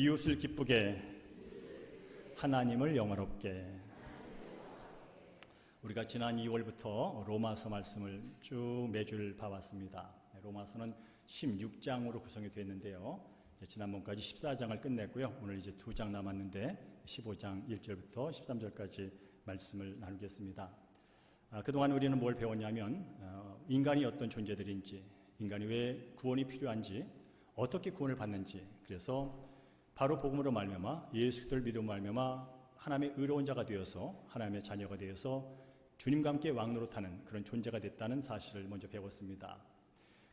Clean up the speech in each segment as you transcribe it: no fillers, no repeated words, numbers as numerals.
이웃을 기쁘게, 하나님을 영화롭게. 우리가 지난 2월부터 로마서 말씀을 쭉 매주를 봐왔습니다. 로마서는 16장으로 구성이 되어 있는데요. 지난번까지 14장을 끝냈고요. 오늘 이제 2장 남았는데 15장 1절부터 13절까지 말씀을 나누겠습니다. 그동안 우리는 뭘 배웠냐면 인간이 어떤 존재들인지, 인간이 왜 구원이 필요한지, 어떻게 구원을 받는지, 그래서 바로 복음으로 말미암아 예수 그리스도를 믿음으로 말미암아 하나님의 의로운 자가 되어서 하나님의 자녀가 되어서 주님과 함께 왕노릇하는 그런 존재가 됐다는 사실을 먼저 배웠습니다.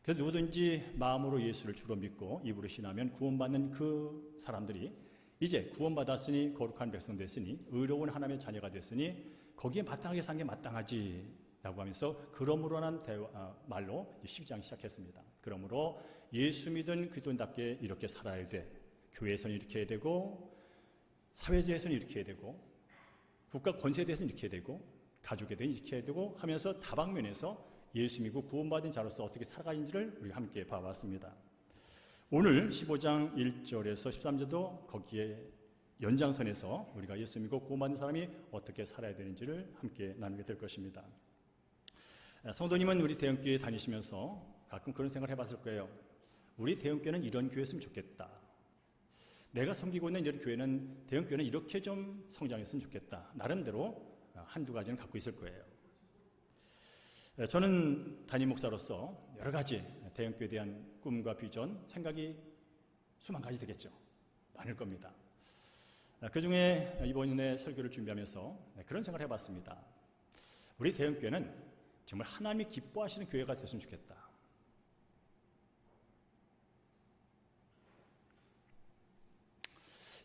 그래서 누구든지 마음으로 예수를 주로 믿고 입으로 신하면 구원받는 그 사람들이 이제 구원받았으니 거룩한 백성 됐으니 의로운 하나님의 자녀가 됐으니 거기에 마땅하게 산 게 마땅하지 라고 하면서 그러므로라는 말로 12장 시작했습니다. 그러므로 예수 믿은 그리스도인답게 이렇게 살아야 돼. 교회에서는 이렇게 해야 되고, 사회에서는 이렇게 해야 되고, 국가 권세에 대해서는 이렇게 해야 되고, 가족에 대해서는 이렇게 해야 되고 하면서 다방면에서 예수 믿고 구원받은 자로서 어떻게 살아가는지를 우리가 함께 봐왔습니다. 오늘 15장 1절에서 13절도 거기에 연장선에서 우리가 예수 믿고 구원받은 사람이 어떻게 살아야 되는지를 함께 나누게 될 것입니다. 성도님은 우리 대형교회 다니시면서 가끔 그런 생각을 해봤을 거예요. 우리 대형교회는 이런 교회였으면 좋겠다. 내가 섬기고 있는 이런 교회는, 대형교회는 이렇게 좀 성장했으면 좋겠다. 나름대로 한두 가지는 갖고 있을 거예요. 저는 담임 목사로서 여러 가지 대형교회에 대한 꿈과 비전, 생각이 수만 가지 되겠죠. 많을 겁니다. 그 중에 이번에 설교를 준비하면서 그런 생각을 해봤습니다. 우리 대형교회는 정말 하나님이 기뻐하시는 교회가 됐으면 좋겠다.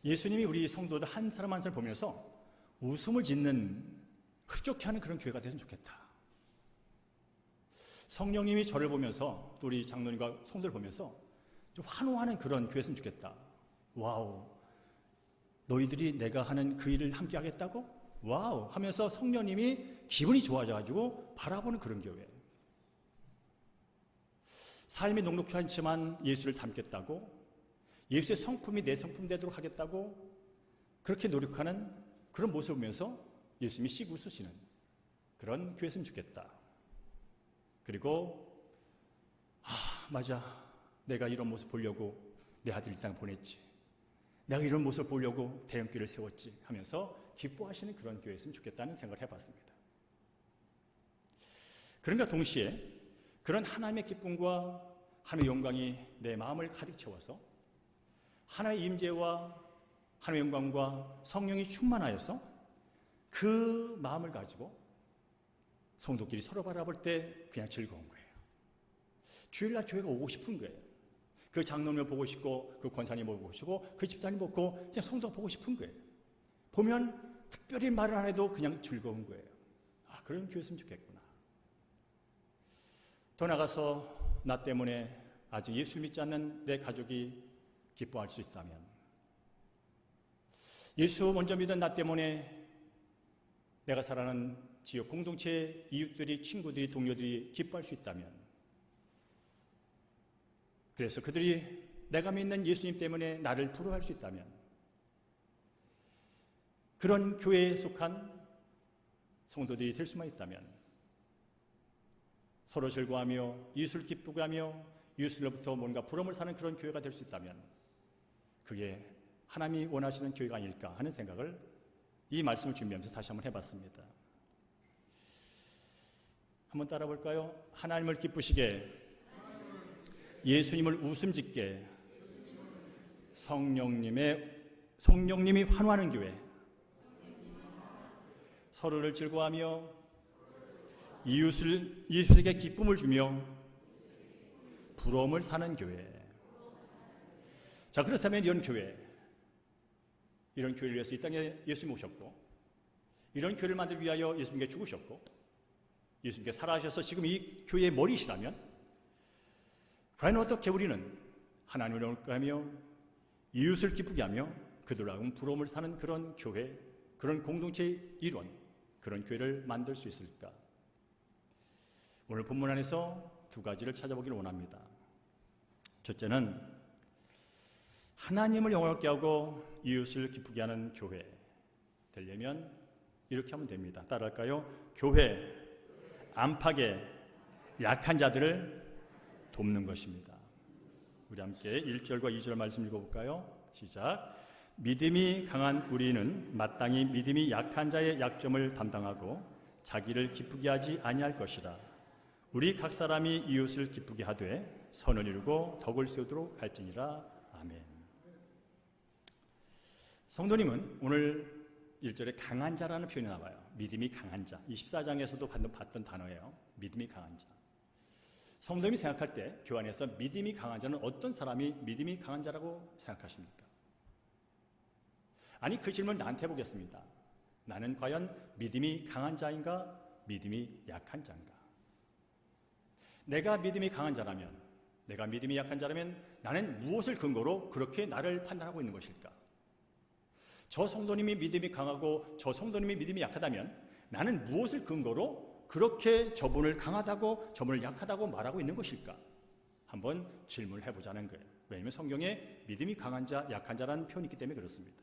예수님이 우리 성도들 한 사람 한 사람 보면서 웃음을 짓는, 흡족해 하는 그런 교회가 됐으면 좋겠다. 성령님이 저를 보면서 또 우리 장로님과 성도를 보면서 좀 환호하는 그런 교회였으면 좋겠다. 와우, 너희들이 내가 하는 그 일을 함께 하겠다고? 와우 하면서 성령님이 기분이 좋아져가지고 바라보는 그런 교회. 삶이 녹록지 않지만 예수를 닮겠다고, 예수의 성품이 내 성품 되도록 하겠다고 그렇게 노력하는 그런 모습을 보면서 예수님이 씩 웃으시는 그런 교회였으면 좋겠다. 그리고 맞아, 내가 이런 모습 보려고 내 아들 이 땅 보냈지, 내가 이런 모습을 보려고 대형교회를 세웠지 하면서 기뻐하시는 그런 교회였으면 좋겠다는 생각을 해봤습니다. 그런가 동시에 그런 하나님의 기쁨과 하나님의 영광이 내 마음을 가득 채워서 하나님의 임재와 하나님의 영광과 성령이 충만하여서 그 마음을 가지고 성도끼리 서로 바라볼 때 그냥 즐거운 거예요. 주일날 교회가 오고 싶은 거예요. 그 장로님을 보고 싶고, 그 권사님을 보고 싶고, 그 집사님 보고 그냥 성도가 보고 싶은 거예요. 보면 특별히 말을 안 해도 그냥 즐거운 거예요. 그런 교회였으면 좋겠구나. 더 나가서 나 때문에 아직 예수 믿지 않는 내 가족이 기뻐할 수 있다면, 예수 먼저 믿은 나 때문에 내가 살아가는 지역 공동체 이웃들이, 친구들이, 동료들이 기뻐할 수 있다면, 그래서 그들이 내가 믿는 예수님 때문에 나를 부러워할 수 있다면, 그런 교회에 속한 성도들이 될 수만 있다면, 서로 즐거워하며 이웃을 기쁘게 하며 이웃으로부터 뭔가 부러움을 사는 그런 교회가 될 수 있다면 그게 하나님이 원하시는 교회가 아닐까 하는 생각을 이 말씀을 준비하면서 다시 한번 해봤습니다. 한번 따라 볼까요? 하나님을 기쁘시게, 예수님을 웃음짓게, 성령님이 환호하는 교회, 서로를 즐거워하며 이웃에게 기쁨을 주며 부러움을 사는 교회. 자, 그렇다면 이런 교회를 위해서 이 땅에 예수님이 오셨고, 이런 교회를 만들기 위하여 예수님께 죽으셨고, 예수님께 살아가셔서 지금 이 교회의 머리시라면, 과연 어떻게 우리는 하나님을 영접하며 이웃을 기쁘게 하며 그들로 하여금 부러움을 사는 그런 교회, 그런 공동체의 일원, 그런 교회를 만들 수 있을까? 오늘 본문 안에서 두 가지를 찾아보기를 원합니다. 첫째는 하나님을 영원하게 하고 이웃을 기쁘게 하는 교회 되려면 이렇게 하면 됩니다. 따라할까요? 교회 안팎의 약한 자들을 돕는 것입니다. 우리 함께 1절과 2절 말씀 읽어볼까요? 시작. 믿음이 강한 우리는 마땅히 믿음이 약한 자의 약점을 담당하고 자기를 기쁘게 하지 아니할 것이라. 우리 각 사람이 이웃을 기쁘게 하되 선을 이루고 덕을 세우도록 할지니라. 아멘. 성도님은 오늘 1절에 강한 자라는 표현이 나와요. 믿음이 강한 자. 24장에서도 봤던 단어예요. 믿음이 강한 자. 성도님이 생각할 때 교환에서 믿음이 강한 자는 어떤 사람이 믿음이 강한 자라고 생각하십니까? 아니, 그 질문 나한테 해보겠습니다. 나는 과연 믿음이 강한 자인가? 믿음이 약한 자인가? 내가 믿음이 강한 자라면, 내가 믿음이 약한 자라면 나는 무엇을 근거로 그렇게 나를 판단하고 있는 것일까? 저 성도님이 믿음이 강하고 저 성도님이 믿음이 약하다면 나는 무엇을 근거로 그렇게 저분을 강하다고 저분을 약하다고 말하고 있는 것일까? 한번 질문을 해보자는 거예요. 왜냐하면 성경에 믿음이 강한 자, 약한 자라는 표현이 있기 때문에 그렇습니다.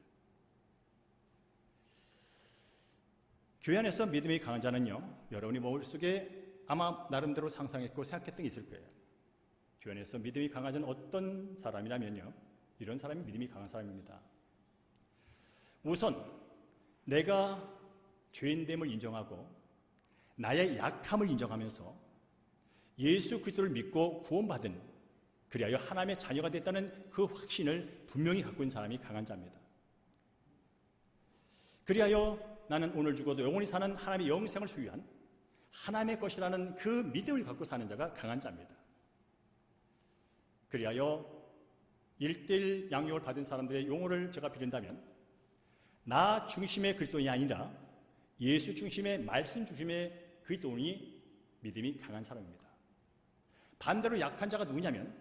교회 안에서 믿음이 강한 자는요, 여러분이 머릿속에 아마 나름대로 상상했고 생각했던 게 있을 거예요. 교회 안에서 믿음이 강한 자는 어떤 사람이라면요, 이런 사람이 믿음이 강한 사람입니다. 우선 내가 죄인됨을 인정하고 나의 약함을 인정하면서 예수 그리스도를 믿고 구원받은, 그리하여 하나님의 자녀가 됐다는 그 확신을 분명히 갖고 있는 사람이 강한 자입니다. 그리하여 나는 오늘 죽어도 영원히 사는 하나님의 영생을 소유한 하나님의 것이라는 그 믿음을 갖고 사는 자가 강한 자입니다. 그리하여 1:1 양육을 받은 사람들의 용어를 제가 빌린다면 나 중심의 그리스도인이 아니라 예수 중심의 말씀 중심의 그리스도인이 믿음이 강한 사람입니다. 반대로 약한 자가 누구냐면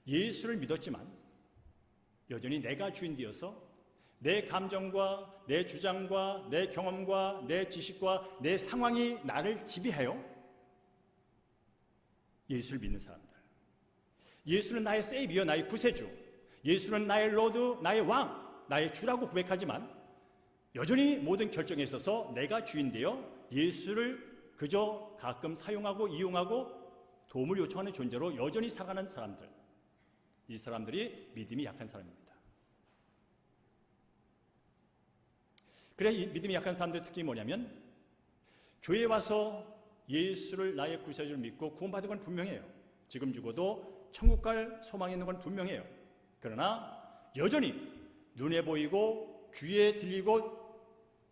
예수를 믿었지만 여전히 내가 주인 되어서 내 감정과 내 주장과 내 경험과 내 지식과 내 상황이 나를 지배해요. 예수를 믿는 사람들. 예수는 나의 세이비어, 나의 구세주. 예수는 나의 로드, 나의 왕, 나의 주라고 고백하지만 여전히 모든 결정에 있어서 내가 주인 되어 예수를 그저 가끔 사용하고 이용하고 도움을 요청하는 존재로 여전히 살아가는 사람들. 이 사람들이 믿음이 약한 사람입니다. 그래, 이 믿음이 약한 사람들의 특징이 뭐냐면 교회에 와서 예수를 나의 구세주를 믿고 구원받은 건 분명해요. 지금 죽어도 천국 갈 소망이 있는 건 분명해요. 그러나 여전히 눈에 보이고 귀에 들리고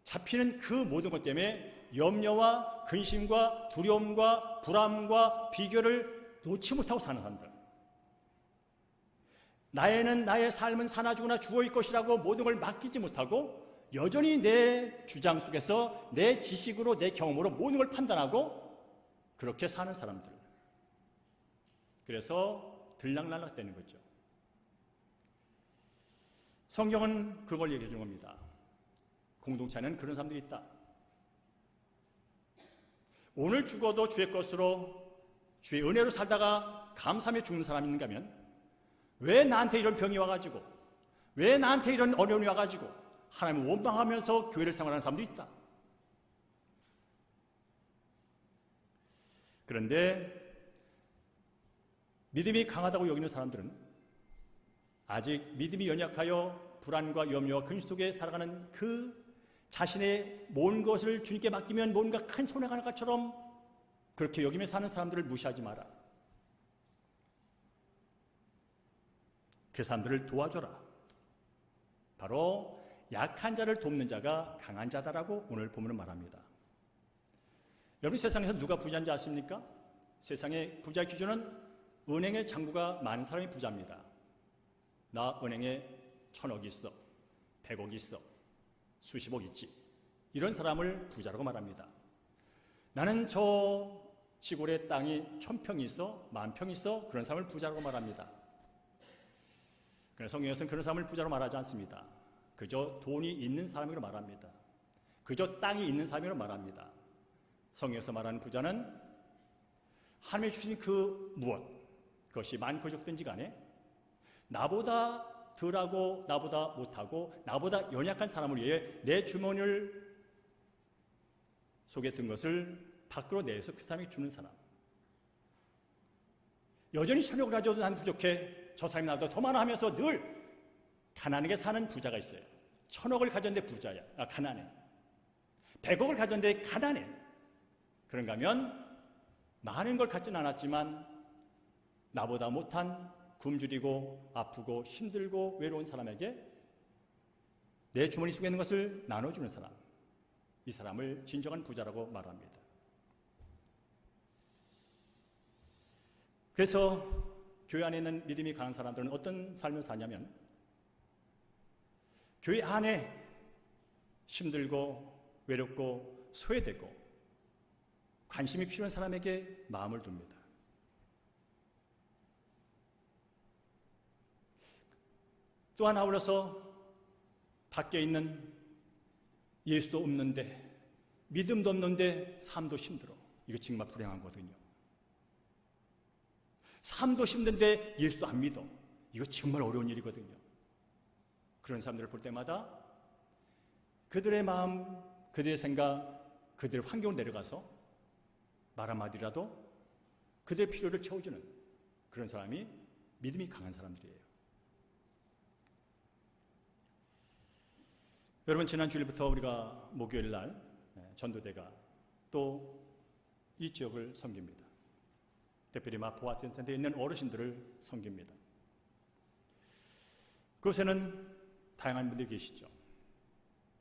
잡히는 그 모든 것 때문에 염려와 근심과 두려움과 불안과 비교를 놓지 못하고 사는 사람들. 나의 삶은 사나 죽으나 죽어일 것이라고 모든 걸 맡기지 못하고 여전히 내 주장 속에서 내 지식으로 내 경험으로 모든 걸 판단하고 그렇게 사는 사람들. 그래서 들락날락 되는 거죠. 성경은 그걸 얘기해 준 겁니다. 공동체는 그런 사람들이 있다. 오늘 죽어도 주의 것으로 주의 은혜로 살다가 감사하며 죽는 사람이 있는가 하면 왜 나한테 이런 병이 와가지고 왜 나한테 이런 어려움이 와가지고 하나님을 원망하면서 교회를 생활하는 사람도 있다. 그런데 믿음이 강하다고 여기는 사람들은 아직 믿음이 연약하여 불안과 염려와 근심 속에 살아가는 그 자신의 모든 것을 주님께 맡기면 뭔가 큰 손해가 날 것처럼 그렇게 여기며 사는 사람들을 무시하지 마라. 그 사람들을 도와줘라. 바로 약한 자를 돕는 자가 강한 자다라고 오늘 본문은 말합니다. 여러분, 세상에서 누가 부자인지 아십니까? 세상의 부자 기준은 은행에 잔고가 많은 사람이 부자입니다. 나 은행에 1,000억 있어, 100억 있어, 수십억 있지. 이런 사람을 부자라고 말합니다. 나는 저 시골에 땅이 1,000평이 있어, 10,000평이 있어. 그런 사람을 부자라고 말합니다. 그러나 성경에서는 그런 사람을 부자로 말하지 않습니다. 그저 돈이 있는 사람으로 말합니다. 그저 땅이 있는 사람으로 말합니다. 성경에서 말하는 부자는 하나님이 주신 그 무엇, 그것이 많고 적든지 간에 나보다 덜하고 나보다 못하고 나보다 연약한 사람을 위해 내 주머니를 속에 든 것을 밖으로 내서 그 사람에게 주는 사람. 여전히 천역을 가져도 난 부족해, 저 사람이 나보다 더 많아 하면서 늘 가난하게 사는 부자가 있어요. 1000억을 가졌는데 부자야. 가난해. 100억을 가졌는데 가난해. 그런가 하면 많은 걸 갖진 않았지만 나보다 못한 굶주리고 아프고 힘들고 외로운 사람에게 내 주머니 속에 있는 것을 나눠주는 사람, 이 사람을 진정한 부자라고 말합니다. 그래서 교회 안에 있는 믿음이 강한 사람들은 어떤 삶을 사냐면 교회 안에 힘들고 외롭고 소외되고 관심이 필요한 사람에게 마음을 둡니다. 또한 아울러서 밖에 있는 예수도 없는데 믿음도 없는데 삶도 힘들어. 이거 정말 불행한 거거든요. 삶도 힘든데 예수도 안 믿어. 이거 정말 어려운 일이거든요. 그런 사람들을 볼 때마다 그들의 마음, 그들의 생각, 그들의 환경으로 내려가서 말 한마디라도 그들의 필요를 채워주는 그런 사람이 믿음이 강한 사람들이에요. 여러분, 지난 주일부터 우리가 목요일 날 전도대가 또 이 지역을 섬깁니다. 특별히 마포와천 센터에 있는 어르신들을 섬깁니다. 그곳에는 다양한 분들이 계시죠.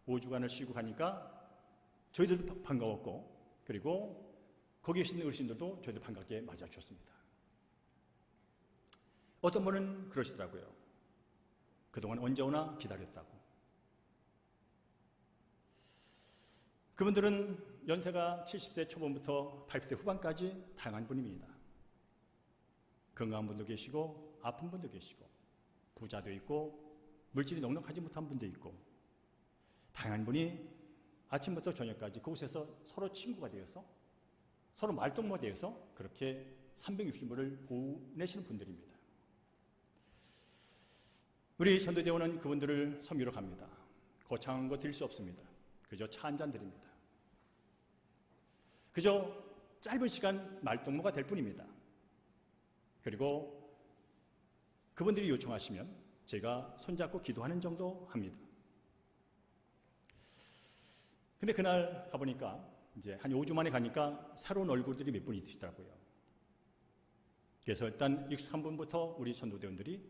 5주간을 쉬고 가니까 저희들도 반가웠고, 그리고 거기 계신 어르신들도 저희들 반갑게 맞아주셨습니다. 어떤 분은 그러시더라고요. 그동안 언제 오나 기다렸다고. 그분들은 연세가 70세 초반부터 80세 후반까지 다양한 분입니다. 건강한 분도 계시고 아픈 분도 계시고 부자도 있고 물질이 넉넉하지 못한 분도 있고 다양한 분이 아침부터 저녁까지 그곳에서 서로 친구가 되어서 서로 말동무가 되어서 그렇게 360일을 보내시는 분들입니다. 우리 전도대원은 그분들을 섬기러 갑니다. 거창한 거 드릴 수 없습니다. 그저 차 한 잔 드립니다. 그저 짧은 시간 말동무가 될 뿐입니다. 그리고 그분들이 요청하시면 제가 손잡고 기도하는 정도 합니다. 근데 그날 가보니까 이제 한 5주 만에 가니까 새로운 얼굴들이 몇 분 있으시더라고요. 그래서 일단 익숙한 분부터 우리 전도대원들이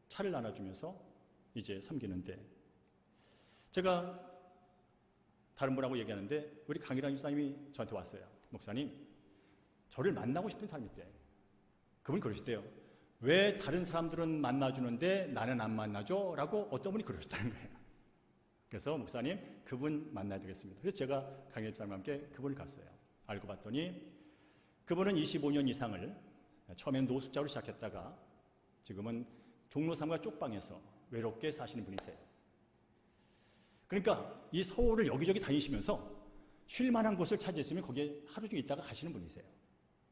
차를 나눠주면서 이제 섬기는데 제가 다른 분하고 얘기하는데 우리 강일환 집사님이 저한테 왔어요. 목사님, 저를 만나고 싶은 사람이 있대. 그분이 그러시대요. 왜 다른 사람들은 만나주는데 나는 안 만나줘? 라고 어떤 분이 그러셨다는 거예요. 그래서 목사님, 그분 만나야 되겠습니다. 그래서 제가 강일환 집사님과 함께 그분을 갔어요. 알고 봤더니 그분은 25년 이상을 처음엔 노숙자로 시작했다가 지금은 종로 3가 쪽방에서 외롭게 사시는 분이세요. 그러니까 이 서울을 여기저기 다니시면서 쉴 만한 곳을 찾으시면 거기에 하루 종일 있다가 가시는 분이세요.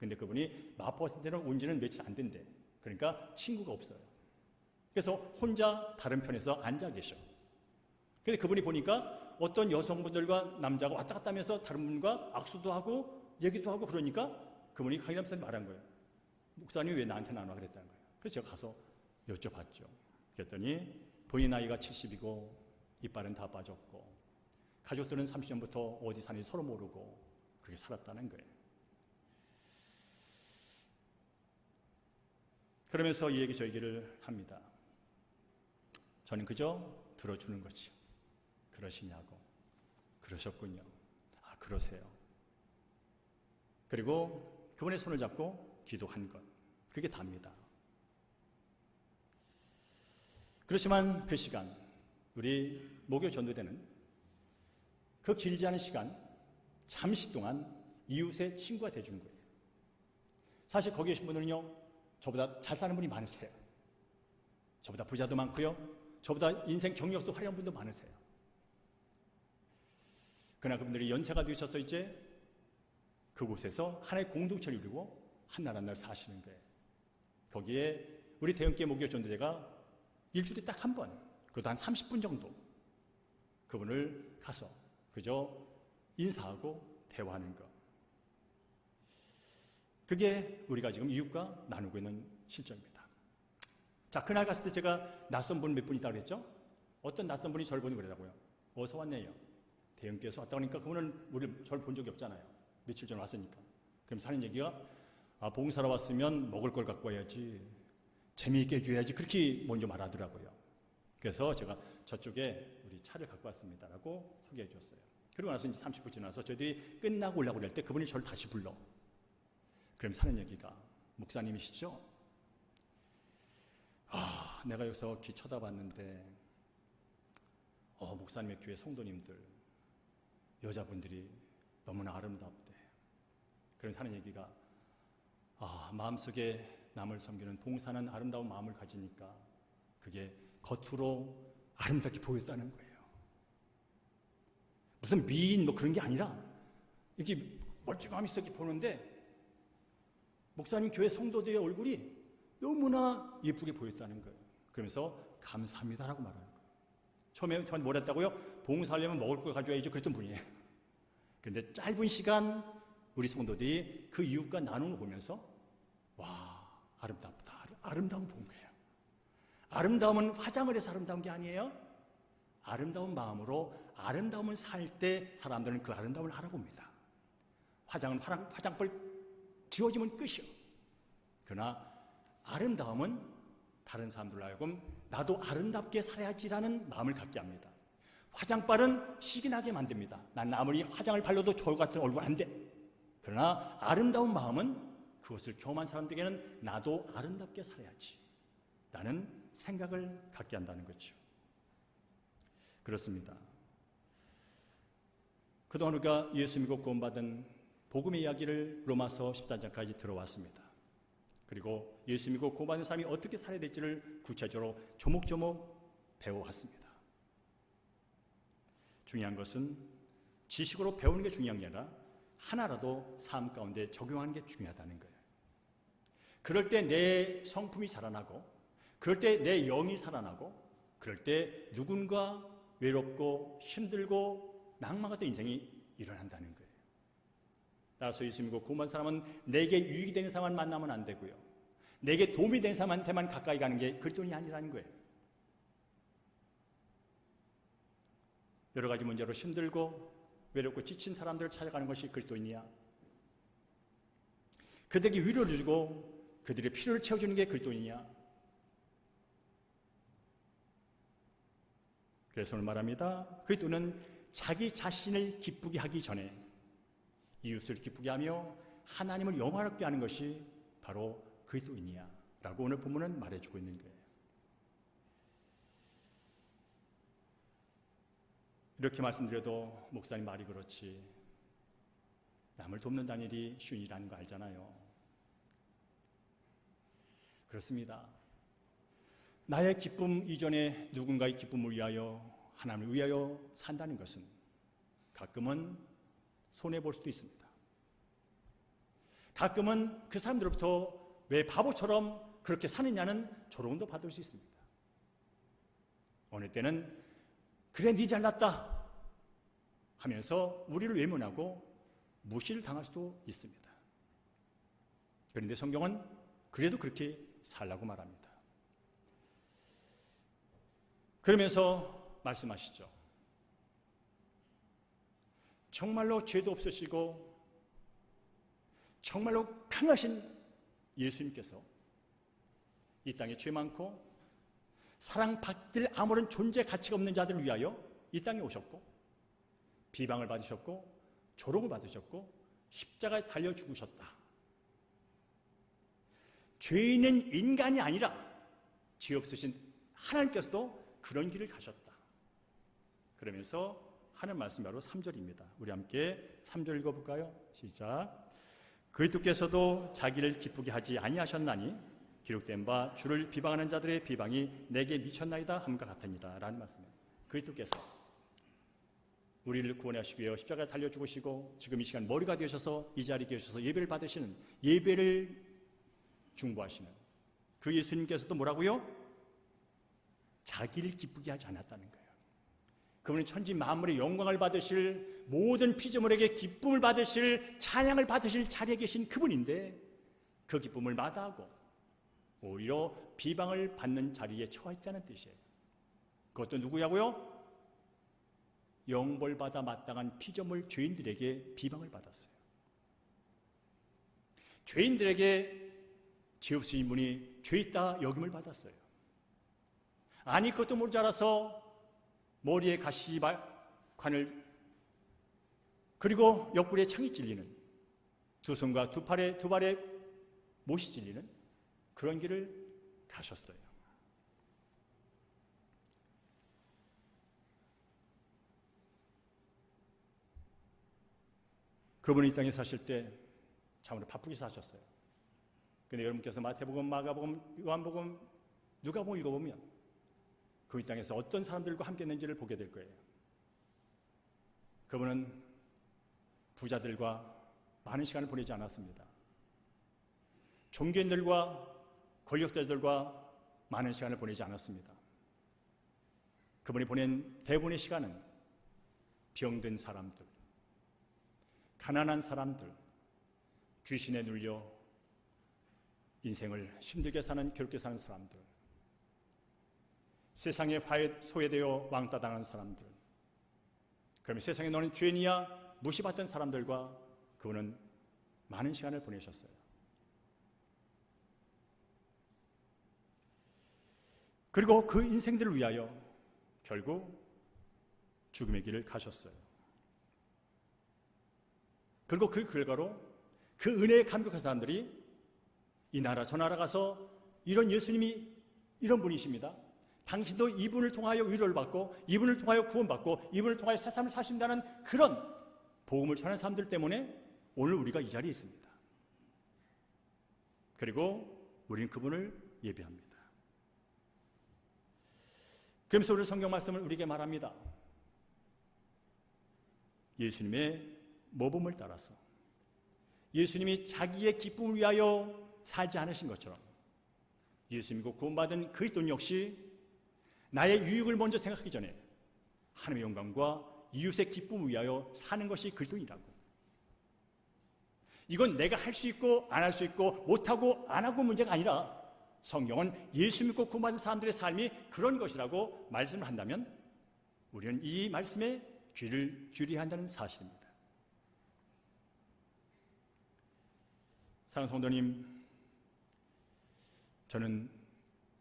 근데 그분이 마포센터로 온 지는 며칠 안 된대. 그러니까 친구가 없어요. 그래서 혼자 다른 편에서 앉아 계셔. 근데 그분이 보니까 어떤 여성분들과 남자가 왔다 갔다 하면서 다른 분과 악수도 하고 얘기도 하고 그러니까 그분이 강일환 목사님 말한 거예요. 목사님이 왜 나한테는 안 와 그랬다는 거예요. 그래서 제가 가서 여쭤봤죠. 그랬더니 본인 나이가 70이고 이빨은 다 빠졌고 가족들은 30년부터 어디 사는지 서로 모르고 그렇게 살았다는 거예요. 그러면서 이 얘기 저 얘기를 합니다. 저는 그저 들어주는 거죠. 그러시냐고. 그러셨군요. 아, 그러세요. 그리고 그분의 손을 잡고 기도한 것. 그게 답니다. 그렇지만 그 시간 우리 목요 전도대는 그 길지 않은 시간 잠시 동안 이웃의 친구가 돼준 거예요. 사실 거기 계신 분들은요 저보다 잘 사는 분이 많으세요. 저보다 부자도 많고요 저보다 인생 경력도 화려한 분도 많으세요. 그러나 그분들이 연세가 되셔서 이제 그곳에서 하나의 공동체를 이루고 한날 한날 사시는 거예요. 거기에 우리 대형교회 목요 전도대가 일주일에 딱 한 번, 그것도 한 30분 정도 그분을 가서 그저 인사하고 대화하는 것. 그게 우리가 지금 이웃과 나누고 있는 실정입니다. 자, 그날 갔을 때 제가 낯선 분 몇 분 있다고 그랬죠? 어떤 낯선 분이 저를 보니 그러더라고요. 어서 왔네요. 대형께서 왔다 그러니까 그분은 저를 본 적이 없잖아요. 며칠 전에 왔으니까. 그러면서 하는 얘기가 봉사로 왔으면 먹을 걸 갖고 와야지, 재미있게 해줘야지, 그렇게 먼저 말하더라고요. 그래서 제가 저쪽에 우리 차를 갖고 왔습니다라고 소개해 줬어요. 그리고 나서 이제 30분 지나서 저희들이 끝나고 오려고 할 때 그분이 저를 다시 불러. 그러면서 하는 얘기가, 목사님이시죠? 내가 여기서 이렇게 쳐다봤는데 목사님의 교회 성도님들, 여자분들이 너무나 아름답대. 그러면서 하는 얘기가, 마음속에 남을 섬기는 봉사는 아름다운 마음을 가지니까 그게 겉으로 아름답게 보였다는 거예요. 무슨 미인 뭐 그런 게 아니라 이렇게 멀쩡하면서 이렇게 보는데 목사님 교회 성도들의 얼굴이 너무나 예쁘게 보였다는 거예요. 그러면서 감사합니다라고 말하는 거예요. 처음에 저한테 뭘 했다고요? 봉사하려면 먹을 걸 가져와야죠. 그랬던 분이에요. 그런데 짧은 시간 우리 성도들이 그 이웃과 나누는 걸 보면서 와, 아름답다. 아름다운 본 거예요. 아름다움은 화장을 해서 아름다운 게 아니에요. 아름다운 마음으로 아름다움을 살 때 사람들은 그 아름다움을 알아봅니다. 화장은 화장벌 지워지면 끝이요. 그러나 아름다움은 다른 사람들로 하여금 나도 아름답게 살아야지라는 마음을 갖게 합니다. 화장빨은 시기 나게 만듭니다. 난 아무리 화장을 발라도 저울 같은 얼굴 안 돼. 그러나 아름다운 마음은 그것을 경험한 사람들에게는 나도 아름답게 살아야지 라는 생각을 갖게 한다는 거죠. 그렇습니다. 그동안 우리가 예수 믿고 구원받은 복음의 이야기를 로마서 14장까지 들어왔습니다. 그리고 예수 믿고 구원받은 사람이 어떻게 살아야 될지를 구체적으로 조목조목 배워왔습니다. 중요한 것은 지식으로 배우는 게 중요한 게 아니라 하나라도 삶 가운데 적용하는 게 중요하다는 거예요. 그럴 때 내 성품이 자라나고, 그럴 때 내 영이 살아나고, 그럴 때 누군가 외롭고 힘들고 낭망했던 인생이 일어난다는 거예요. 따라서 예수 믿고 구원받은 사람은 내게 유익이 되는 사람만 만나면 안 되고요, 내게 도움이 되는 사람한테만 가까이 가는 게 그리스도인이 아니라는 거예요. 여러 가지 문제로 힘들고 외롭고 지친 사람들을 찾아가는 것이 그리스도인이야. 그들에게 위로를 주고 그들의 필요를 채워주는 게 그리스도인이야. 그래서 오늘 말합니다. 그리스도는 자기 자신을 기쁘게 하기 전에 이웃을 기쁘게 하며 하나님을 영화롭게 하는 것이 바로 그리스도인이야 라고 오늘 본문은 말해주고 있는 거예요. 이렇게 말씀드려도 목사님 말이 그렇지, 남을 돕는다는 일이 쉬운 일이라는 거 알잖아요. 그렇습니다. 나의 기쁨 이전에 누군가의 기쁨을 위하여, 하나님을 위하여 산다는 것은 가끔은 손해볼 수도 있습니다. 가끔은 그 사람들로부터 왜 바보처럼 그렇게 사느냐는 조롱도 받을 수 있습니다. 어느 때는 그래 네 잘났다 하면서 우리를 외면하고 무시를 당할 수도 있습니다. 그런데 성경은 그래도 그렇게 살라고 말합니다. 그러면서 말씀하시죠. 정말로 죄도 없으시고 정말로 강하신 예수님께서 이 땅에 죄 많고 사랑받을 아무런 존재 가치가 없는 자들을 위하여 이 땅에 오셨고, 비방을 받으셨고 조롱을 받으셨고 십자가에 달려 죽으셨다. 죄인은 인간이 아니라 죄 없으신 하나님께서도 그런 길을 가셨다. 그러면서 하는 말씀이 바로 3절입니다. 우리 함께 3절 읽어볼까요? 시작. 그리스도께서도 자기를 기쁘게 하지 아니하셨나니 기록된 바 주를 비방하는 자들의 비방이 내게 미쳤나이다 함과 같으니라 라는 말씀입니다. 그리스도께서 우리를 구원하시기 위해 십자가에 달려 죽으시고 지금 이 시간 머리가 되셔서 이 자리에 계셔서 예배를 받으시는, 예배를 중보하시는 그 예수님께서도 뭐라고요? 자기를 기쁘게 하지 않았다는 거예요. 그분은 천지 만물의 영광을 받으실, 모든 피조물에게 기쁨을 받으실, 찬양을 받으실 자리에 계신 그분인데 그 기쁨을 마다하고 오히려 비방을 받는 자리에 처했다는 뜻이에요. 그것도 누구냐고요? 영벌받아 마땅한 피조물 죄인들에게 비방을 받았어요. 죄인들에게 죄 없으신 분이 죄 있다 여김을 받았어요. 아니 그것도 모르지 않아서 머리에 가시관을 그리고 옆구리에 창이 찔리는, 두 손과 두 발에 못이 찔리는 그런 길을 가셨어요. 그분이 이 땅에 사실 때 참으로 바쁘게 사셨어요. 근데 여러분께서 마태복음, 마가복음, 요한복음, 누가복음 읽어보면 그 이 땅에서 어떤 사람들과 함께 했는지를 보게 될 거예요. 그분은 부자들과 많은 시간을 보내지 않았습니다. 종교인들과 권력자들과 많은 시간을 보내지 않았습니다. 그분이 보낸 대부분의 시간은 병든 사람들, 가난한 사람들, 귀신에 눌려 인생을 힘들게 사는, 괴롭게 사는 사람들, 세상에 소외되어 왕따당한 사람들, 그러면 세상에 너는 죄인이야 무시받던 사람들과 그분은 많은 시간을 보내셨어요. 그리고 그 인생들을 위하여 결국 죽음의 길을 가셨어요. 그리고 그 결과로 그 은혜에 감격한 사람들이 이 나라 저 나라 가서 이런 예수님이 이런 분이십니다, 당신도 이분을 통하여 위로를 받고 이분을 통하여 구원받고 이분을 통하여 새 삶을 사신다는 그런 복음을 전하는 사람들 때문에 오늘 우리가 이 자리에 있습니다. 그리고 우리는 그분을 예배합니다. 그러면서 오늘 성경 말씀을 우리에게 말합니다. 예수님의 모범을 따라서 예수님이 자기의 기쁨을 위하여 살지 않으신 것처럼 예수 믿고 구원받은 그리스도인 역시 나의 유익을 먼저 생각하기 전에 하나님의 영광과 이웃의 기쁨을 위하여 사는 것이 그리스도인이라고. 이건 내가 할 수 있고 안 할 수 있고 못하고 안 하고 문제가 아니라 성경은 예수 믿고 구원받은 사람들의 삶이 그런 것이라고 말씀을 한다면 우리는 이 말씀에 귀를 기울여야 한다는 사실입니다. 사랑하는 성도님, 저는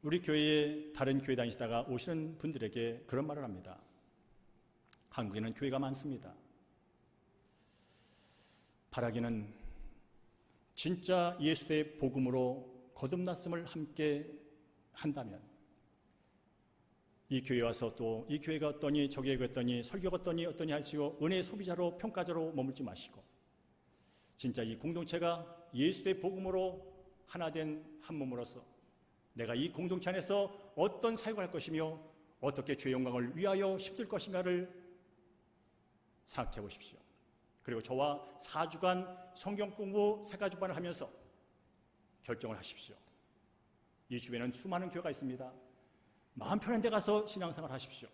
우리 교회에 다른 교회 다니시다가 오시는 분들에게 그런 말을 합니다. 한국에는 교회가 많습니다. 바라기는 진짜 예수의 복음으로 거듭났음을 함께 한다면 이 교회에 와서 또 이 교회가 어떠니 저 교회가 어떠니 설교가 어떠니 하시고 은혜의 소비자로 평가자로 머물지 마시고 진짜 이 공동체가 예수의 복음으로 하나 된 한 몸으로서 내가 이 공동체 안에서 어떤 사역을 할 것이며 어떻게 주의 영광을 위하여 힘쓸 것인가를 생각해 보십시오. 그리고 저와 4주간 성경 공부 3가족반을 하면서 결정을 하십시오. 이 주변에는 수많은 교회가 있습니다. 마음 편한 데 가서 신앙생활 하십시오.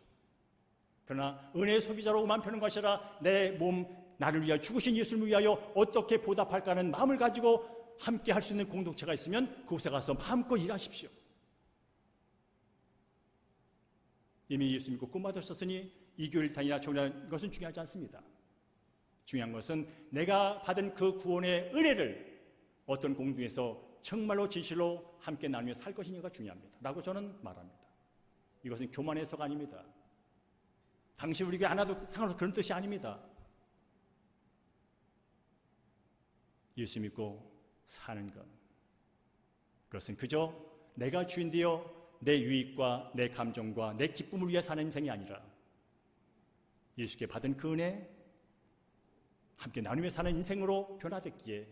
그러나 은혜의 소비자로 마음 편한 것이 아니라 내 몸, 나를 위하여 죽으신 예수님을 위하여 어떻게 보답할까 하는 마음을 가지고 함께 할 수 있는 공동체가 있으면 그곳에 가서 마음껏 일하십시오. 이미 예수 믿고 구원받으셨으니 이 교회를 다니나 종이라는 것은 중요하지 않습니다. 중요한 것은 내가 받은 그 구원의 은혜를 어떤 공동에서 정말로 진실로 함께 나누며 살 것이냐가 중요합니다. 라고 저는 말합니다. 이것은 교만해서가 아닙니다. 당신 우리 교회 안 와도 상관없어 그런 뜻이 아닙니다. 예수 믿고 사는 것, 그것은 그저 내가 주인되어 내 유익과 내 감정과 내 기쁨을 위해 사는 인생이 아니라 예수께 받은 그 은혜 함께 나누며 사는 인생으로 변화됐기에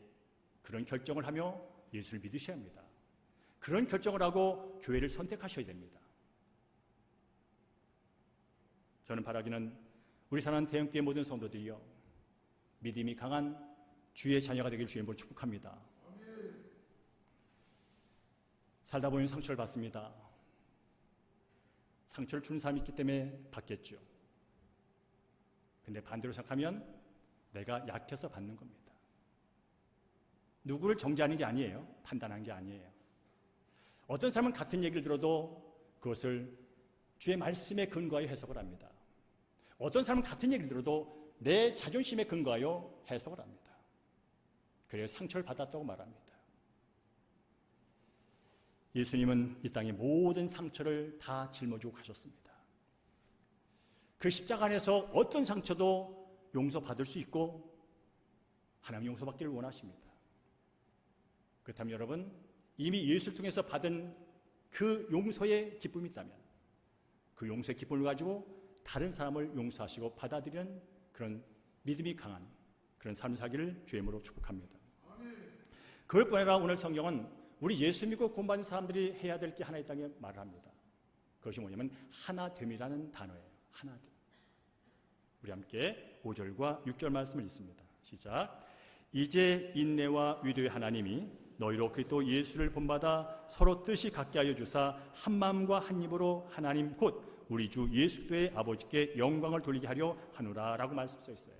그런 결정을 하며 예수를 믿으셔야 합니다. 그런 결정을 하고 교회를 선택하셔야 됩니다. 저는 바라기는 우리 사랑하는 대형교회 모든 성도들이요 믿음이 강한 주의 자녀가 되길 주님으로 축복합니다. 살다 보면 상처를 받습니다. 상처를 주는 사람이 있기 때문에 받겠죠. 근데 반대로 생각하면 내가 약해서 받는 겁니다. 누구를 정죄하는 게 아니에요. 판단하는 게 아니에요. 어떤 사람은 같은 얘기를 들어도 그것을 주의 말씀에 근거하여 해석을 합니다. 어떤 사람은 같은 얘기를 들어도 내 자존심에 근거하여 해석을 합니다. 그래서 상처를 받았다고 말합니다. 예수님은 이 땅의 모든 상처를 다 짊어지고 가셨습니다. 그 십자가 안에서 어떤 상처도 용서받을 수 있고 하나님 용서받기를 원하십니다. 그렇다면 여러분, 이미 예수를 통해서 받은 그 용서의 기쁨이 있다면 그 용서의 기쁨을 가지고 다른 사람을 용서하시고 받아들이는 그런 믿음이 강한 그런 삶을 사기를 주의 이름으로 축복합니다. 그럴 뿐 아니라 오늘 성경은 우리 예수 믿고 구원받은 사람들이 해야 될 게 하나 있다고 말을 합니다. 그것이 뭐냐면 하나됨이라는 단어예요. 하나됨. 우리 함께 5절과 6절 말씀을 읽습니다. 시작. 이제 인내와 위로의 하나님이 너희로 그리스도 예수를 본받아 서로 뜻이 같게 하여 주사 한 마음과 한 입으로 하나님 곧 우리 주 예수 그리스도의 아버지께 영광을 돌리게 하려 하노라 라고 말씀 써 있어요.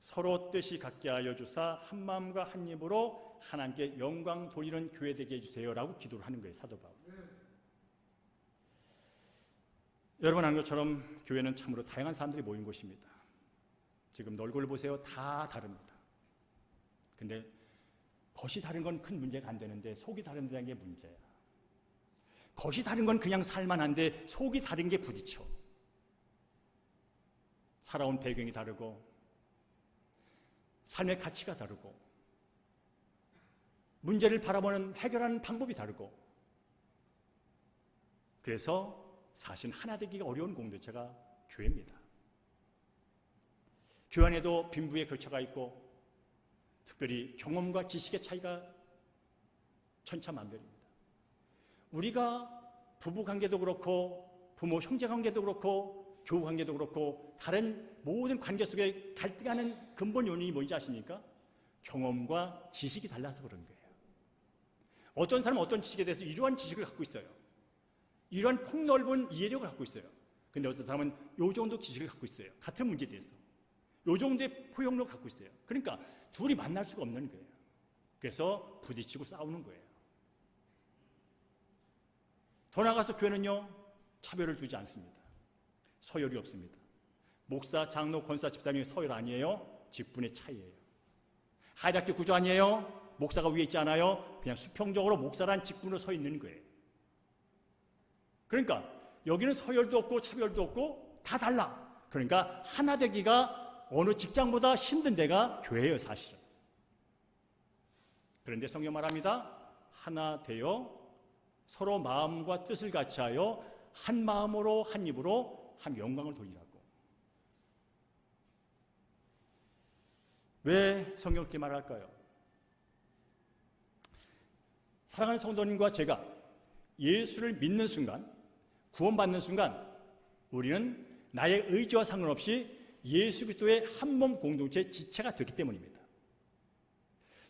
서로 뜻이 같게 하여 주사 한 마음과 한 입으로 하나님께 영광 돌리는 교회 되게 해주세요 라고 기도를 하는 거예요. 사도 바울. 여러분 아는 것처럼 교회는 참으로 다양한 사람들이 모인 곳입니다. 지금 얼굴을 보세요. 다 다릅니다. 근데 겉이 다른 건 큰 문제가 안 되는데 속이 다른다는 게 문제야. 겉이 다른 건 그냥 살만한데 속이 다른 게 부딪혀. 살아온 배경이 다르고 삶의 가치가 다르고 문제를 바라보는 해결하는 방법이 다르고 그래서 사실 하나 되기가 어려운 공동체가 교회입니다. 교회 안에도 빈부의 격차가 있고 특별히 경험과 지식의 차이가 천차만별입니다. 우리가 부부관계도 그렇고 부모 형제관계도 그렇고 교우관계도 그렇고 다른 모든 관계 속에 갈등하는 근본 요인이 뭔지 아십니까? 경험과 지식이 달라서 그런 거예요. 어떤 사람은 어떤 지식에 대해서 이러한 지식을 갖고 있어요. 이러한 폭넓은 이해력을 갖고 있어요. 근데 어떤 사람은 요 정도 지식을 갖고 있어요. 같은 문제에 대해서. 요 정도의 포용력을 갖고 있어요. 그러니까 둘이 만날 수가 없는 거예요. 그래서 부딪히고 싸우는 거예요. 더 나아가서 교회는요, 차별을 두지 않습니다. 서열이 없습니다. 목사, 장로, 권사, 집사님이 서열 아니에요. 직분의 차이예요. 하이라키 구조 아니에요. 목사가 위에 있지 않아요. 그냥 수평적으로 목사란 직분으로 서 있는 거예요. 그러니까 여기는 서열도 없고 차별도 없고 다 달라. 그러니까 하나 되기가 어느 직장보다 힘든 데가 교회예요, 사실은. 그런데 성경 말합니다. 하나 되어 서로 마음과 뜻을 같이하여 한 마음으로 한 입으로 한 영광을 돌리라고. 왜 성경 그렇게 말할까요? 사랑하는 성도님과 제가 예수를 믿는 순간, 구원받는 순간 우리는 나의 의지와 상관없이 예수 그리스도의 한몸 공동체의 지체가 됐기 때문입니다.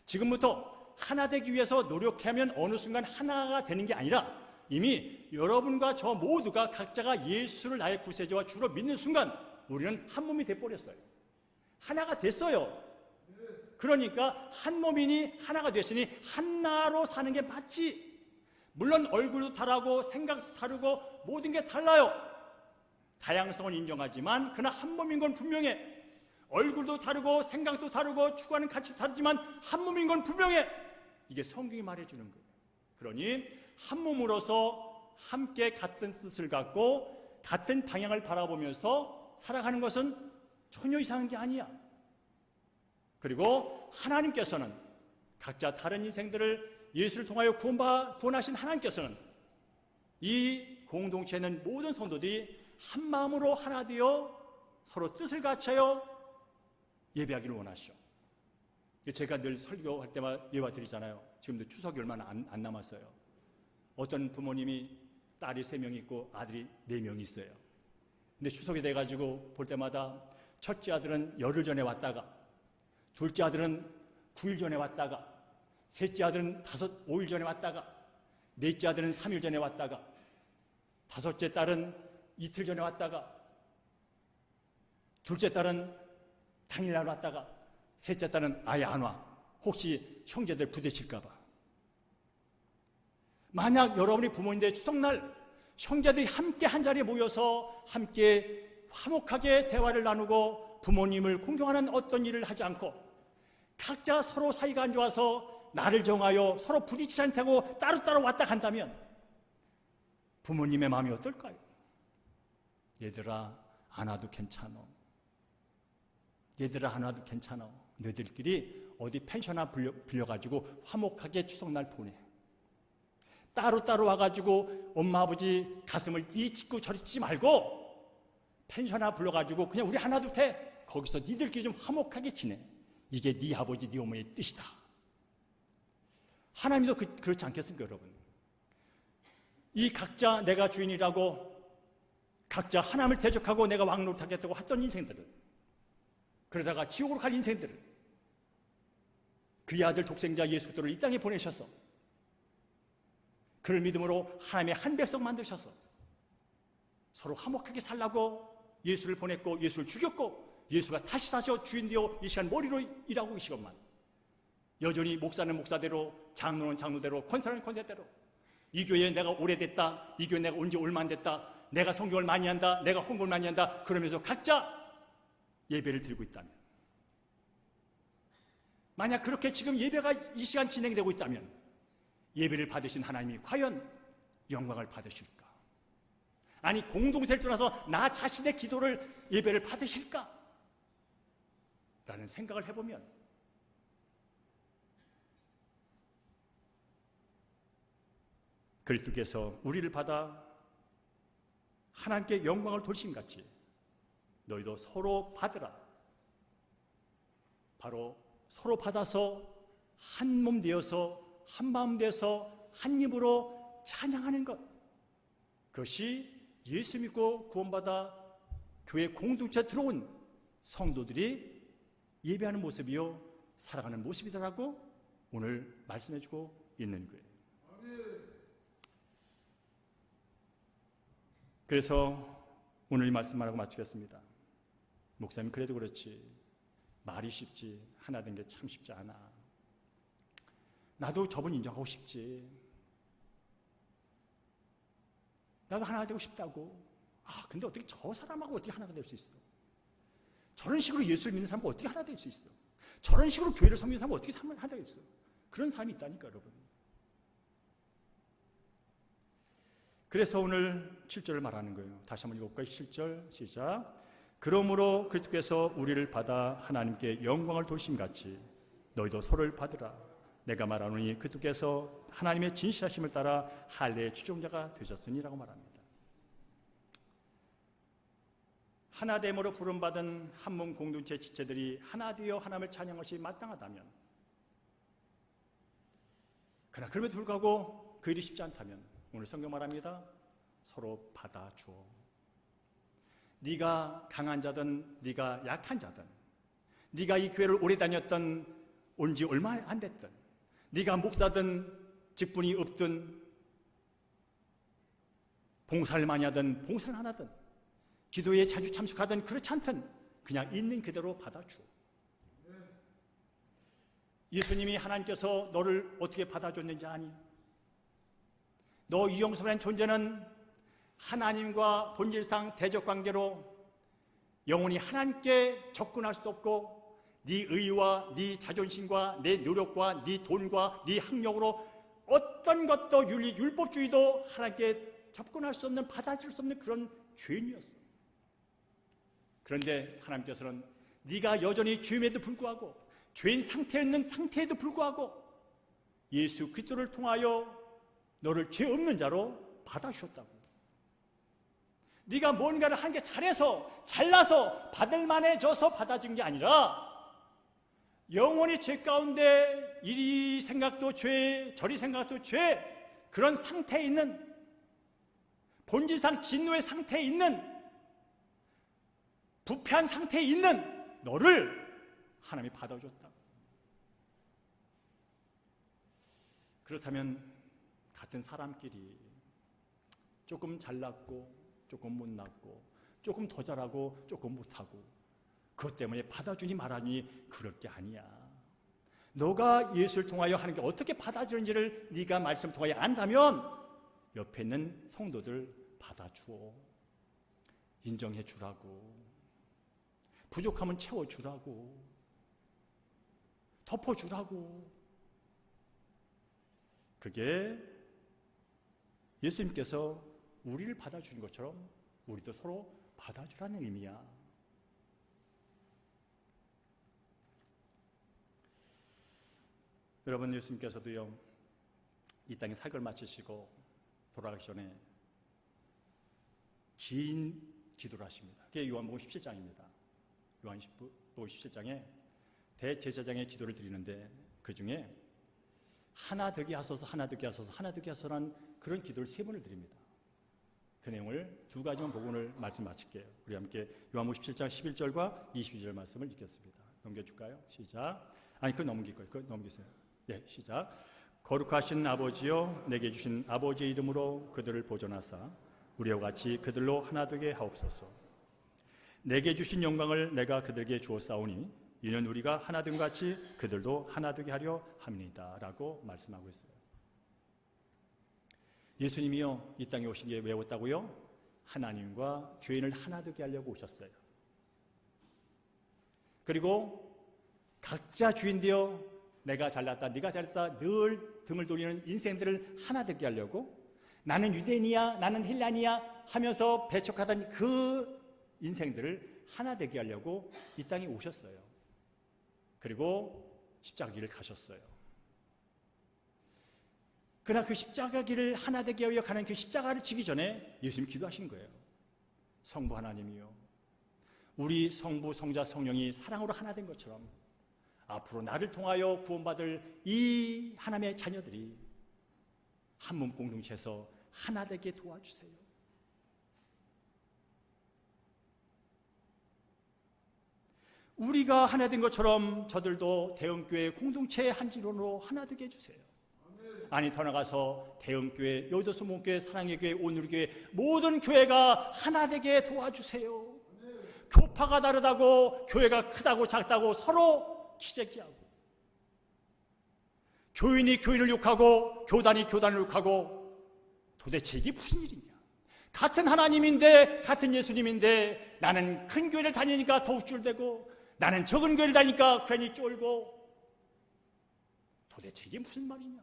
지금부터 하나 되기 위해서 노력하면 어느 순간 하나가 되는 게 아니라 이미 여러분과 저 모두가 각자가 예수를 나의 구세주와 주로 믿는 순간 우리는 한 몸이 돼버렸어요. 하나가 됐어요. 그러니까 한 몸이니 하나가 됐으니 하나로 사는 게 맞지. 물론 얼굴도 다르고 생각도 다르고 모든 게 달라요. 다양성은 인정하지만 그러나 한 몸인 건 분명해. 얼굴도 다르고 생각도 다르고 추구하는 가치도 다르지만 한 몸인 건 분명해. 이게 성경이 말해주는 거예요. 그러니 한 몸으로서 함께 같은 뜻을 갖고 같은 방향을 바라보면서 살아가는 것은 전혀 이상한 게 아니야. 그리고 하나님께서는 각자 다른 인생들을 예수를 통하여 구원하신 하나님께서는 이 공동체는 모든 성도들이 한 마음으로 하나 되어 서로 뜻을 같이하여 예배하기를 원하시오. 제가 늘 설교할 때마다 예화 드리잖아요. 지금도 추석이 얼마 안 남았어요. 어떤 부모님이 딸이 3명 있고 아들이 4명 있어요. 근데 추석이 돼가지고 볼 때마다 첫째 아들은 열흘 전에 왔다가 둘째 아들은 9일 전에 왔다가 셋째 아들은 5일 전에 왔다가 넷째 아들은 3일 전에 왔다가 다섯째 딸은 이틀 전에 왔다가, 둘째 딸은 당일날 왔다가, 셋째 딸은 아예 안 와. 혹시 형제들 부딪힐까 봐. 만약 여러분이 부모인데 추석날 형제들이 함께 한 자리에 모여서 함께 화목하게 대화를 나누고 부모님을 공경하는 어떤 일을 하지 않고 각자 서로 사이가 안 좋아서 날을 정하여 서로 부딪히지 않다고 따로따로 왔다 간다면 부모님의 마음이 어떨까요? 얘들아 안 와도 괜찮아. 얘들아 안 와도 괜찮아. 너희들끼리 어디 펜션 하나 빌려가지고 화목하게 추석날 보내. 따로따로 와가지고 엄마 아버지 가슴을 이리 찢고 저리 찢지 말고 펜션 하나 불러가지고 그냥 우리 하나도 돼. 거기서 니들끼리 좀 화목하게 지내. 이게 네 아버지 네 어머니의 뜻이다. 하나님도 그렇지 않겠습니까 여러분? 이 각자 내가 주인이라고 각자 하나님을 대적하고 내가 왕노릇하겠다고 했던 인생들을, 그러다가 지옥으로 갈 인생들을 그의 아들 독생자 예수 그리스도를 이 땅에 보내셔서 그를 믿음으로 하나님의 한 백성 만드셔서 서로 화목하게 살라고 예수를 보냈고 예수를 죽였고 예수가 다시 사셔 주인 되어 이 시간 머리로 일하고 계시건만 여전히 목사는 목사대로, 장로는 장로대로, 권사는 권사대로, 이 교회에 내가 오래됐다, 이 교회에 내가 온 지 얼마 안 됐다, 내가 성경을 많이 한다, 내가 홍보를 많이 한다, 그러면서 각자 예배를 드리고 있다면, 만약 그렇게 지금 예배가 이 시간 진행되고 있다면 예배를 받으신 하나님이 과연 영광을 받으실까? 아니 공동체를 떠나서 나 자신의 기도를 예배를 받으실까? 라는 생각을 해보면 그리스도께서 우리를 받아 하나님께 영광을 돌심같이 너희도 서로 받으라. 바로 서로 받아서 한 몸 되어서 한 마음 되어서 한 입으로 찬양하는 것, 그것이 예수 믿고 구원받아 교회 공동체에 들어온 성도들이 예배하는 모습이요 살아가는 모습이다라고 오늘 말씀해주고 있는 거예요. 그래서 오늘 이 말씀하고 마치겠습니다. 목사님 그래도 그렇지 말이 쉽지 하나 된 게 참 쉽지 않아. 나도 저분 인정하고 싶지. 나도 하나 되고 싶다고. 근데 어떻게 저 사람하고 어떻게 하나가 될 수 있어? 저런 식으로 예수를 믿는 사람과 어떻게 하나 될 수 있어? 저런 식으로 교회를 섬기는 사람과 어떻게 하나 되겠어? 그런 사람이 있다니까 여러분. 그래서 오늘 7절을 말하는 거예요. 다시 한번 읽어볼까요? 7절 시작. 그러므로 그리스도께서 우리를 받아 하나님께 영광을 돌심같이 너희도 서로를 받으라. 내가 말하노니 그리스도께서 하나님의 진실하심을 따라 할례의 추종자가 되셨으니라고 말합니다. 하나됨으로 부름받은 한몸 공동체 지체들이 하나 되어 하나님을 찬양하는 것이 마땅하다면, 그러나 그럼에도 불구하고 그 일이 쉽지 않다면 오늘 성경 말합니다. 서로 받아주어. 네가 강한 자든 네가 약한 자든, 네가 이 교회를 오래 다녔던 온 지 얼마 안 됐든, 네가 목사든 직분이 없든 봉사를 많이 하든 봉사를 안 하든 기도에 자주 참석하든 그렇지 않든 그냥 있는 그대로 받아주어. 예수님이 하나님께서 너를 어떻게 받아줬는지 아니? 너 이영섭이라는 존재는 하나님과 본질상 대적관계로 영원히 하나님께 접근할 수도 없고 네 의와 네 자존심과 내 노력과 네 돈과 네 학력으로 어떤 것도 율법주의도 하나님께 접근할 수 없는, 받아줄 수 없는 그런 죄인이었어. 그런데 하나님께서는 네가 여전히 죄임에도 불구하고 죄인 상태에 있는 상태에도 불구하고 예수 그리스도를 통하여 너를 죄 없는 자로 받아주셨다고. 네가 뭔가를 한 게 잘해서 잘나서 받을 만해져서 받아준 게 아니라 영원히 죄 가운데 이리 생각도 죄 저리 생각도 죄, 그런 상태에 있는, 본질상 진노의 상태에 있는, 부패한 상태에 있는 너를 하나님이 받아줬다. 그렇다면 같은 사람끼리 조금 잘났고 조금 못났고 조금 더 잘하고 조금 못하고 그것 때문에 받아주니 말하니 그럴 게 아니야. 너가 예수를 통하여 하는 게 어떻게 받아주는지를 네가 말씀 통하여 안다면 옆에 있는 성도들 받아주어 인정해 주라고, 부족하면 채워주라고, 덮어주라고. 그게 예수님께서 우리를 받아주는 것처럼 우리도 서로 받아주라는 의미야. 여러분, 예수님께서도요, 이 땅에 사역을 마치시고 돌아가기 전에 긴 기도를 하십니다. 그게 요한복음 17장입니다. 요한복음 17장에 대제사장의 기도를 드리는데 그 중에 하나 되게 하소서, 하나 되게 하소서, 하나 되게 하소서라는 그런 기도를 3번을 드립니다. 그 내용을 2가지만 보고 오늘 말씀 마칠게요. 우리 함께 요한복음 17장 11절과 22절 말씀을 읽겠습니다. 넘겨줄까요? 시작. 아니, 그거 넘길 거예요. 그거 넘기세요. 예, 시작. 거룩하신 아버지여, 내게 주신 아버지의 이름으로 그들을 보존하사 우리와 같이 그들로 하나 되게 하옵소서. 내게 주신 영광을 내가 그들에게 주었사오니 이는 우리가 하나 된 같이 그들도 하나 되게 하려 함이니이다 라고 말씀하고 있어요. 예수님이요, 이 땅에 오신 게 왜 왔다고요? 하나님과 죄인을 하나 되게 하려고 오셨어요. 그리고 각자 주인되어 내가 잘났다, 네가 잘났다 늘 등을 돌리는 인생들을 하나 되게 하려고, 나는 유대인이야, 나는 헬라니야 하면서 배척하던 그 인생들을 하나 되게 하려고 이 땅에 오셨어요. 그리고 십자가 길을 가셨어요. 그러나 그 십자가 길을 하나 되게 하여 가는 그 십자가를 지기 전에 예수님이 기도하신 거예요. 성부 하나님이요, 우리 성부, 성자, 성령이 사랑으로 하나 된 것처럼 앞으로 나를 통하여 구원받을 이 하나님의 자녀들이 한 몸 공동체에서 하나 되게 도와주세요. 우리가 하나 된 것처럼 저들도 대형교회 공동체의 한 지론으로 하나 되게 해주세요. 아니, 더 나가서 대형교회, 여의도 목교회, 사랑의 교회, 온누리교회 모든 교회가 하나 되게 도와주세요. 교파가 다르다고 교회가 크다고 작다고 서로 기재기하고, 교인이 교인을 욕하고 교단이 교단을 욕하고, 도대체 이게 무슨 일이냐. 같은 하나님인데, 같은 예수님인데 나는 큰 교회를 다니니까 더욱 줄대고 나는 적은 교회를 다니니까 괜히 쫄고, 도대체 이게 무슨 말이냐.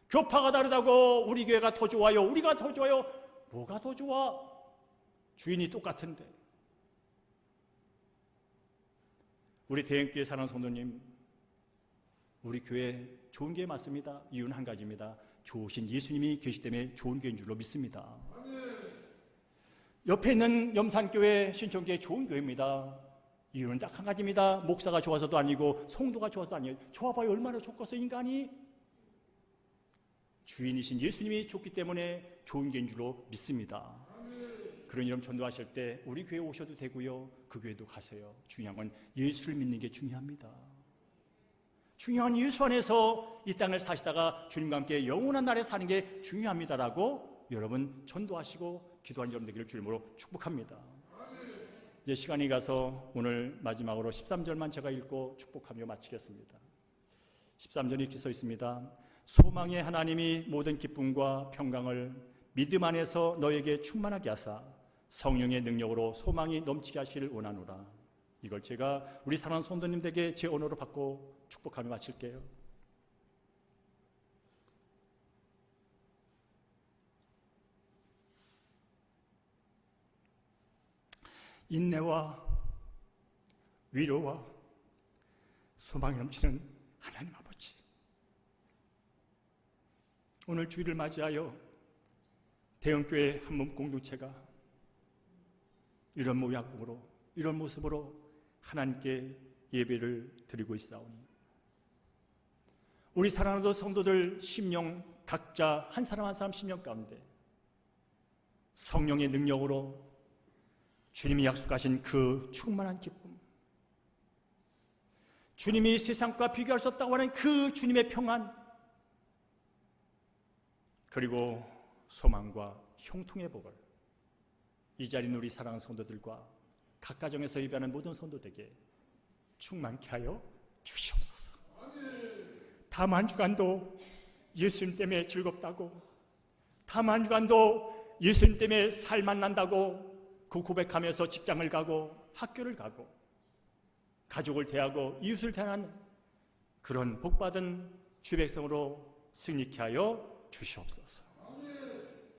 교파가 다르다고 우리 교회가 더 좋아요, 우리가 더 좋아요. 뭐가 더 좋아? 주인이 똑같은데. 우리 대형교회 사랑하는 성도님, 우리 교회 좋은 교회 맞습니다. 이유는 한 가지입니다. 좋으신 예수님이 계시기 때문에 좋은 교회인 줄로 믿습니다. 옆에 있는 염산교회, 신천교회 좋은 교회입니다. 이유는 딱 한 가지입니다. 목사가 좋아서도 아니고 성도가 좋아서도 아니에요. 좋아봐요, 얼마나 좋겠어 인간이. 주인이신 예수님이 좋기 때문에 좋은 교회인 줄로 믿습니다. 그런 여러분 전도하실 때 우리 교회 오셔도 되고요, 그 교회도 가세요. 중요한 건 예수를 믿는 게 중요합니다. 중요한 예수 안에서 이 땅을 사시다가 주님과 함께 영원한 날에 사는 게 중요합니다라고 여러분 전도하시고 기도하는 여러분 되기를 주님으로 축복합니다. 이제 시간이 가서 오늘 마지막으로 13절만 제가 읽고 축복하며 마치겠습니다. 13절에 이렇게 써 있습니다. 소망의 하나님이 모든 기쁨과 평강을 믿음 안에서 너에게 충만하게 하사 성령의 능력으로 소망이 넘치게 하시를 원하노라. 이걸 제가 우리 사랑하는 성도님들에게 제 언어로 받고 축복하며 마칠게요. 인내와 위로와 소망이 넘치는 하나님 아버지, 오늘 주일을 맞이하여 대형교회 한몸 공동체가 이런 모양으로, 이런 모습으로 하나님께 예배를 드리고 있사오니 우리 사랑하는 성도들 심령, 각자 한 사람 한 사람 심령 가운데 성령의 능력으로 주님이 약속하신 그 충만한 기쁨, 주님이 세상과 비교할 수 없다고 하는 그 주님의 평안, 그리고 소망과 형통의 복을 이 자리는 우리 사랑하는 성도들과 각 가정에서 예배하는 모든 성도들에게 충만케 하여 주시옵소서. 다음 한 주간도 예수님 때문에 즐겁다고, 다음 한 주간도 예수님 때문에 살 만난다고 그 고백하면서 직장을 가고 학교를 가고 가족을 대하고 이웃을 대하는 그런 복받은 주의 백성으로 승리케 하여 주시옵소서.